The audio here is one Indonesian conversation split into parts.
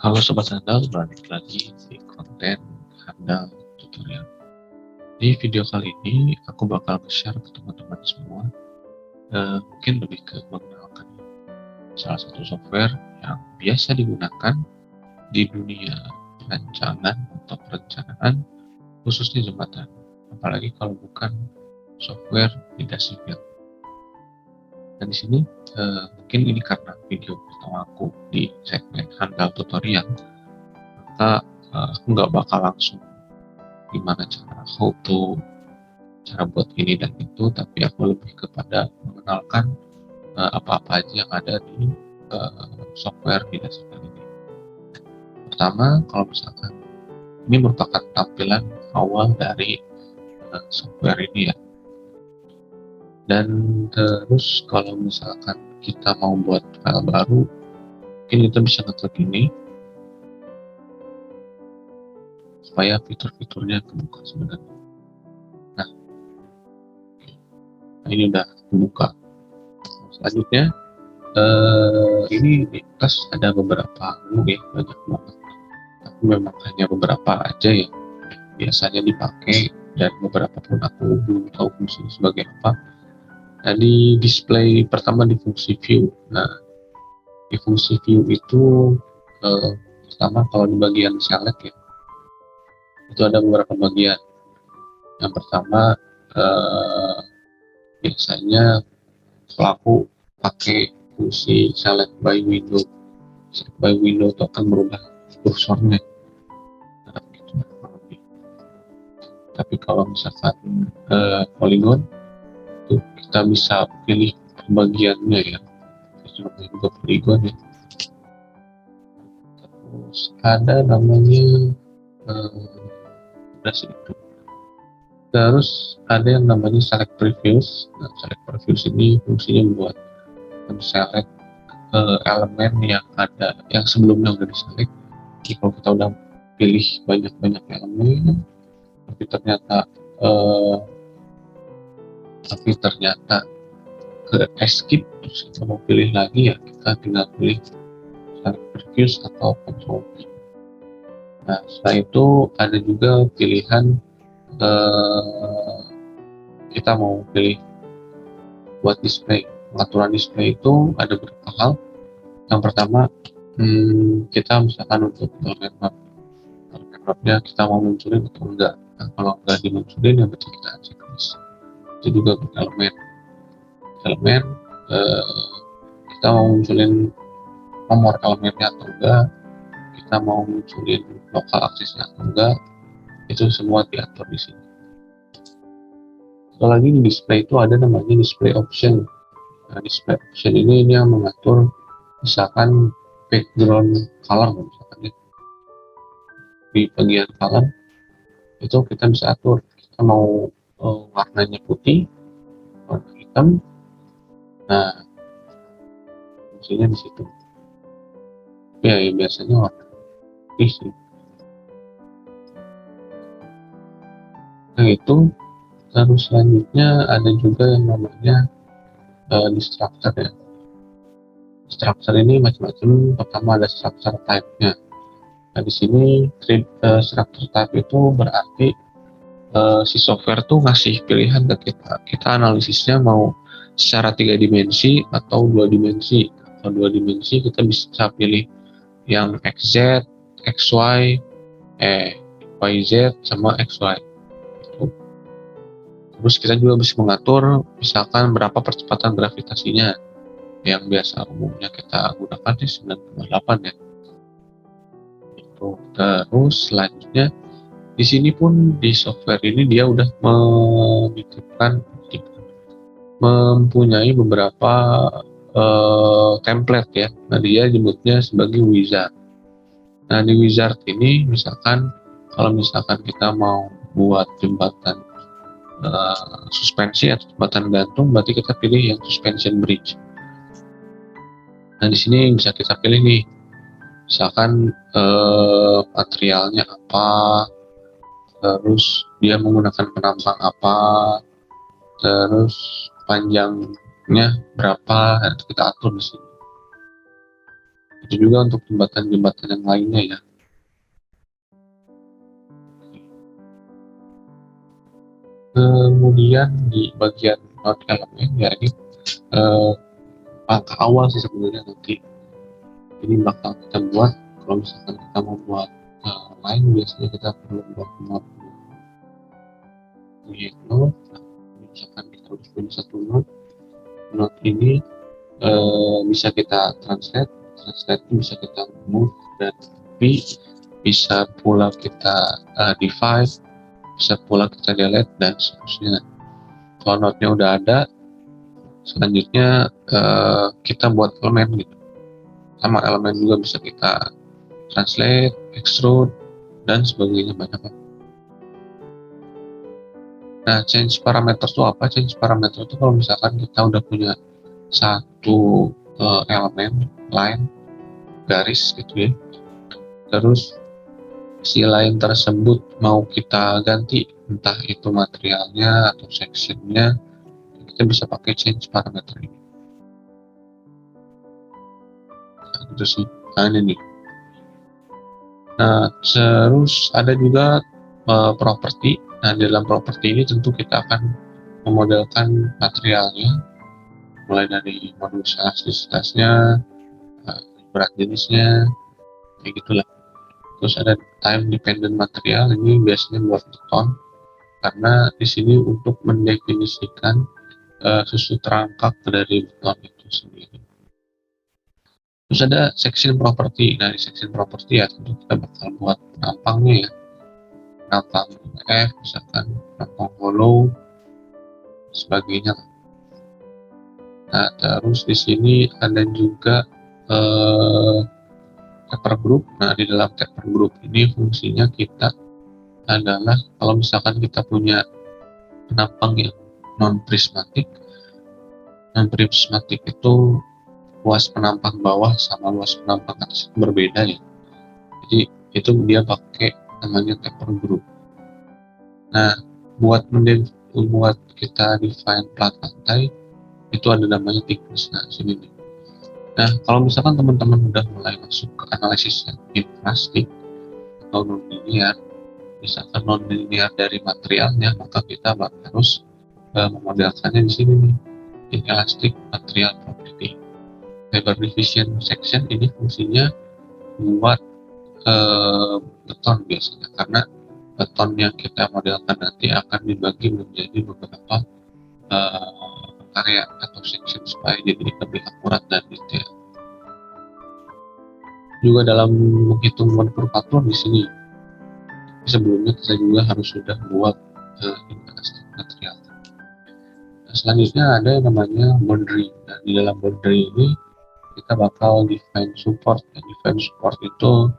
Halo Sobat Handal, balik lagi di konten Handal Tutorial. Di video kali ini aku bakal share ke teman-teman semua, mungkin lebih ke mengenalkan salah satu software yang biasa digunakan di dunia rancangan atau perencanaan, khususnya jembatan. Apalagi kalau bukan software bidang sipil. Dan di sini mungkin ini karena video pertama aku di segmen Handal Tutorial, maka aku nggak bakal langsung gimana cara how to, cara buat ini dan itu, tapi aku lebih kepada mengenalkan apa-apa aja yang ada di software bidang sipil ini. Pertama, kalau misalkan ini merupakan tampilan awal dari software ini ya. Dan terus kalau misalkan kita mau buat file baru, mungkin kita bisa ngeklik ini supaya fitur-fiturnya kebuka sebenarnya. Nah, ini udah kebuka. Selanjutnya ini di atas ada beberapa menu ya, banyak banget. Tapi memang hanya beberapa aja yang biasanya dipakai dan beberapa pun aku belum tahu fungsinya sebagai apa. Nah, di display pertama di fungsi view. Nah, di fungsi view itu pertama kalau di bagian select ya, itu ada beberapa bagian. Yang pertama biasanya pelaku pakai fungsi select by window. Select by window itu akan merubah kursornya. Nah, gitu. Tapi kalau misalkan polygon itu kita bisa pilih bagiannya ya, juga polygon ya. Terus ada namanya terus ada yang namanya select previews. Nah, select previews ini fungsinya buat men-select elemen yang ada yang sebelumnya udah diselect. Jadi kalau kita udah pilih banyak elemen tapi ternyata ke escape, terus kita mau pilih lagi ya, kita tinggal pilih select previews atau control V. Nah, setelah itu ada juga pilihan kita mau pilih buat display. Pengaturan display itu ada beberapa hal. Yang pertama, kita misalkan untuk element mapnya kita mau munculin atau enggak. Nah, kalau enggak dimunculin ya berarti kita checklist. Itu juga untuk elemen kita mau munculin nomor elemennya atau enggak, kita mau munculin lokal aksesnya atau enggak, itu semua diatur di sini. Satu lagi di display itu ada namanya display option. Nah, display option ini yang mengatur misalkan background color, misalkan ya. Di bagian color itu kita bisa atur kita mau warnanya putih, warna hitam. Nah, fungsinya di situ. Ya biasanya warna putih sih. Nah, itu terus selanjutnya ada juga yang namanya structure ya. Structure ini macam-macam. Pertama ada structure type-nya. Nah, di sini structure type itu berarti si software tuh ngasih pilihan ke kita. Kita analisisnya mau secara 3 dimensi atau 2 dimensi. Kalau 2 dimensi kita bisa pilih yang XZ, XY, YZ sama XY. Terus kita juga bisa mengatur misalkan berapa percepatan gravitasinya, yang biasa umumnya kita gunakan di 9,8 ya. Itu. Terus selanjutnya di sini pun di software ini dia udah mempunyai beberapa template ya. Nah, dia nyebutnya sebagai wizard. Nah, di wizard ini misalkan kalau misalkan kita mau buat jembatan suspensi atau jembatan gantung, berarti kita pilih yang suspension bridge. Nah, di sini bisa kita pilih nih, misalkan materialnya apa, terus dia menggunakan penampang apa, terus panjangnya berapa, itu kita atur di sini. Itu juga untuk jembatan-jembatan yang lainnya ya. Kemudian di bagian node elemen ya ini langkah awal sih sebenarnya nanti. Ini bakal kita buat kalau misalkan kita mau buat line, biasanya kita perlu buat node node. Misalkan kita harus punya satu node ini bisa kita translate itu bisa kita move dan copy, bisa pula kita divide, bisa pula kita delete dan seterusnya. Kalau node-nya udah ada, selanjutnya kita buat elemen gitu. Sama elemen juga bisa kita translate, extrude dan sebagainya, banyak. Nah, change parameter itu apa? Change parameter itu kalau misalkan kita udah punya satu elemen line garis gitu ya, terus si line tersebut mau kita ganti, entah itu materialnya atau sectionnya, kita bisa pakai change parameter ini. Nah, itu sih. Nah, ini nih. Nah, terus ada juga property. Nah, di dalam property ini tentu kita akan memodelkan materialnya, mulai dari modulus elastisitasnya, berat jenisnya, kayak gitulah. Terus ada time dependent material, ini biasanya buat beton, karena di sini untuk mendefinisikan susu terangkat dari beton itu sendiri. Terus ada section property. Nah, di section property ya tentu kita bakal buat penampangnya ya, penampang F, misalkan penampang hollow, sebagainya. Nah, terus di sini ada juga taper group. Nah, di dalam taper group ini fungsinya kita adalah kalau misalkan kita punya penampang yang non prismatik itu luas penampang bawah sama luas penampang atas berbeda ya. Jadi itu dia pakai namanya taper group. Nah, buat kita define plat lantai itu ada namanya thickness. Nah, sini nih. Nah, kalau misalkan teman-teman udah mulai masuk ke analisis yang infrastik atau non-linear, misalkan non-linear dari materialnya, maka kita harus memodelkannya di sini nih, inelastic material property. Fiber division section ini fungsinya buat beton biasanya, karena beton yang kita modelkan nanti akan dibagi menjadi beberapa area atau section supaya jadi lebih akurat dan detail. Juga dalam menghitung konturvatur di sini sebelumnya kita juga harus sudah buat inelastic material. Nah, selanjutnya ada yang namanya boundary. Nah, di dalam boundary ini kita bakal define support. Define support itu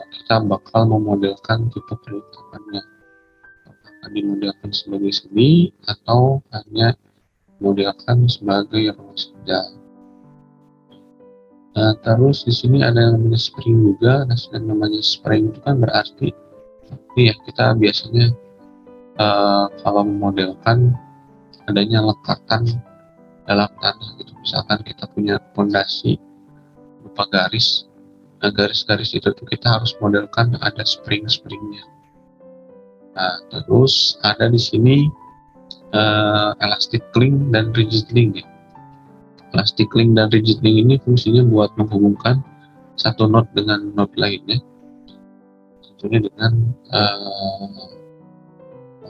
kita bakal memodelkan tipe peletakannya, akan dimodelkan sebagai semi atau hanya modelkan sebagai ruas sedang. Nah, terus di sini ada yang namanya spring juga. Nah, yang namanya spring itu kan berarti ya kita biasanya kalau memodelkan adanya lekatan dalam tanah gitu. Misalkan kita punya fondasi berupa garis. Nah, garis-garis itu kita harus modelkan ada spring-springnya. Nah, terus ada di sini elastic link dan rigid link ya. Elastic link dan rigid link ini fungsinya buat menghubungkan satu node dengan node lainnya, tentunya dengan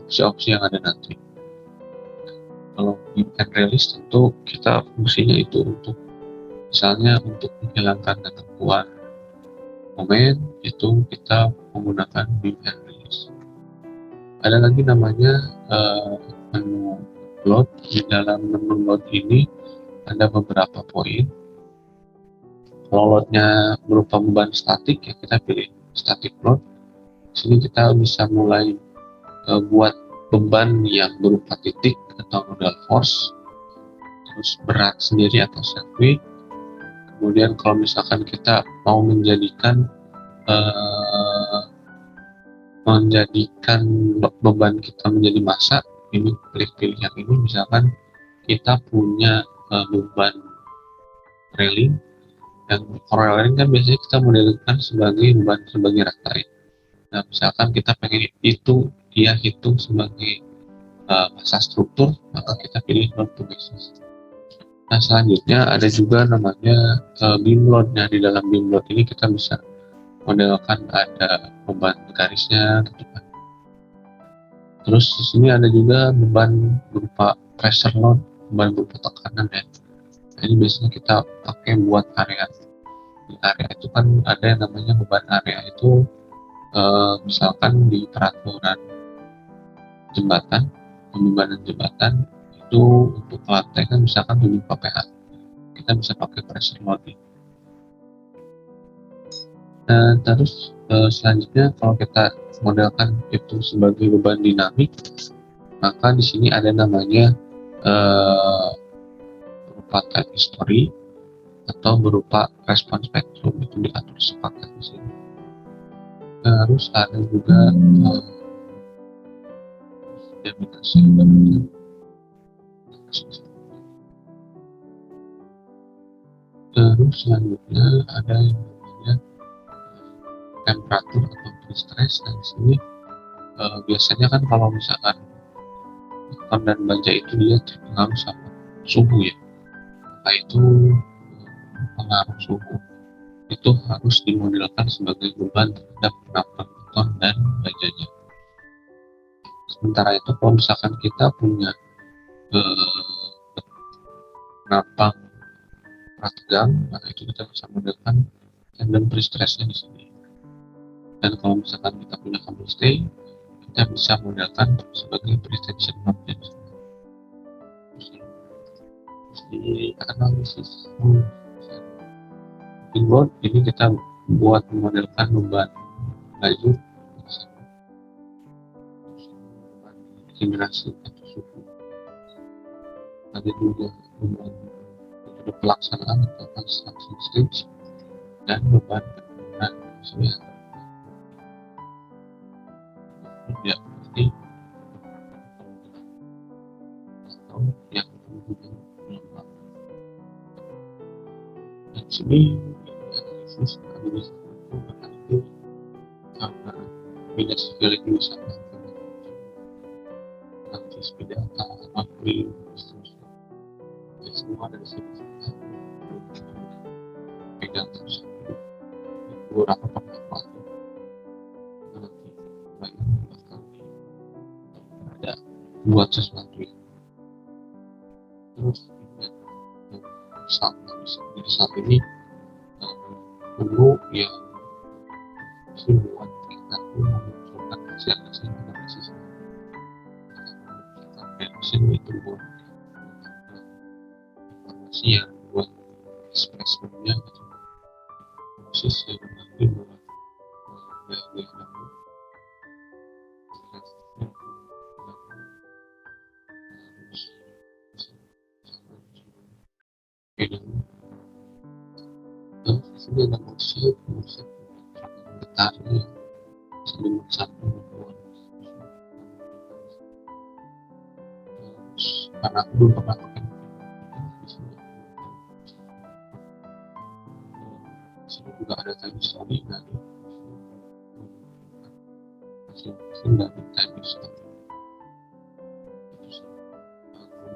opsi-opsi yang ada nanti. Kalau beam and release tentu kita fungsinya itu untuk misalnya untuk menghilangkan ketentuan momen, itu kita menggunakan beam and release. Ada lagi namanya menu load. Di dalam menu load ini ada beberapa poin. Kalau loadnya berupa beban statik ya kita pilih static load. Di sini kita bisa mulai buat beban yang berupa titik atau nodal force, terus berat sendiri atau self weight. Kemudian kalau misalkan kita mau menjadikan beban kita menjadi massa, ini pilih yang ini. Misalkan kita punya beban railing Yang corollary kan biasanya kita modelkan sebagai beban sebagai rata ya. Nah, misalkan kita pengen itu dia hitung sebagai massa struktur, maka kita pilih load to basis. Nah, selanjutnya ada juga namanya beam load. Nah, di dalam beam load ini kita bisa modelkan ada beban garisnya gitu kan. Terus di sini ada juga beban berupa pressure load, beban berupa tekanan ya. Nah, ini biasanya kita pakai buat area. Di area itu kan ada yang namanya beban area itu misalkan di peraturan jembatan, pembebanan jembatan itu untuk lantai kan misalkan 7 kPa, kita bisa pakai pressure loading. Nah, terus selanjutnya kalau kita modelkan itu sebagai beban dinamik, maka di sini ada namanya berupa time history atau berupa respon spektrum, itu diatur sepakat di sini. Terus ada juga determinasi terus selanjutnya ada yang namanya temperatur atau pre-stress. Dan di sini biasanya kan kalau misalkan beton dan baja itu dia terpengaruh sama suhu ya, maka itu pengaruh suhu itu harus dimodelkan sebagai beban terhadap penampungan beton dan bajanya. Sementara itu kalau misalkan kita punya penampang tegang, maka itu kita bisa modelkan tandem pre-stressnya di sini. Dan kalau misalkan kita punya kabel stay, kita bisa modelkan sebagai pre-tension load-nya di sini. Terus di analisis load ini kita buat memodelkan beban laju generasi atau suhu. Ada juga beban metode pelaksanaan atau construction stage dan beban penggunaan sesuai ya pasti atau yang kemudian mengembang. Dan sini analisis itu berarti karena beda sekali bisa nanti sepeda atau free ya, semua dari sini pegang terus beberapa pendapat nanti bagaimana ada buat sesuatu ya. Terus jadi saat ini dulu yang membuat kita tuh memunculkan hasil-hasil analisis mesin itu buat informasi yang buat spesimennya gitu, proses yang nanti buat diagram dan sini ada konsep getarnya sebelum satu membuat karena aku belum pernah pakai di sini juga ada time story dari hasil dari time story.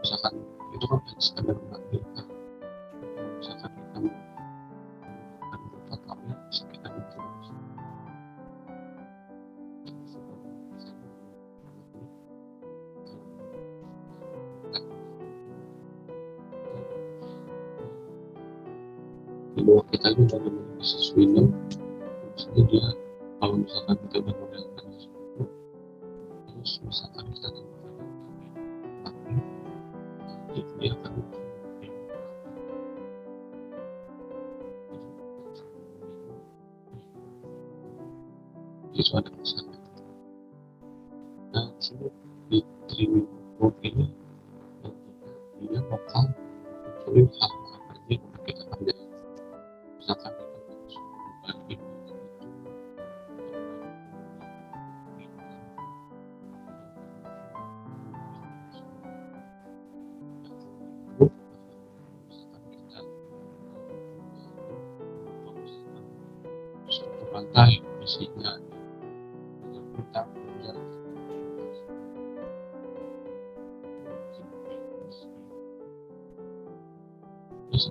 Misalkan itu kan standar menampilkan misalkan kita menggunakan beberapa tahun bisa kita bikin di bawah kita itu ada bisnis window. Maksudnya dia kalau misalkan kita udah modelkan sesuatu terus misalkan kita tapi itu dia akan itu ada masalah. Nah sini di streaming board ini dia lokal munculin hal apa aja yang kita kerjain. Misalkan kita berbagi misalkan kita mantah isinya dengan kita belajar terus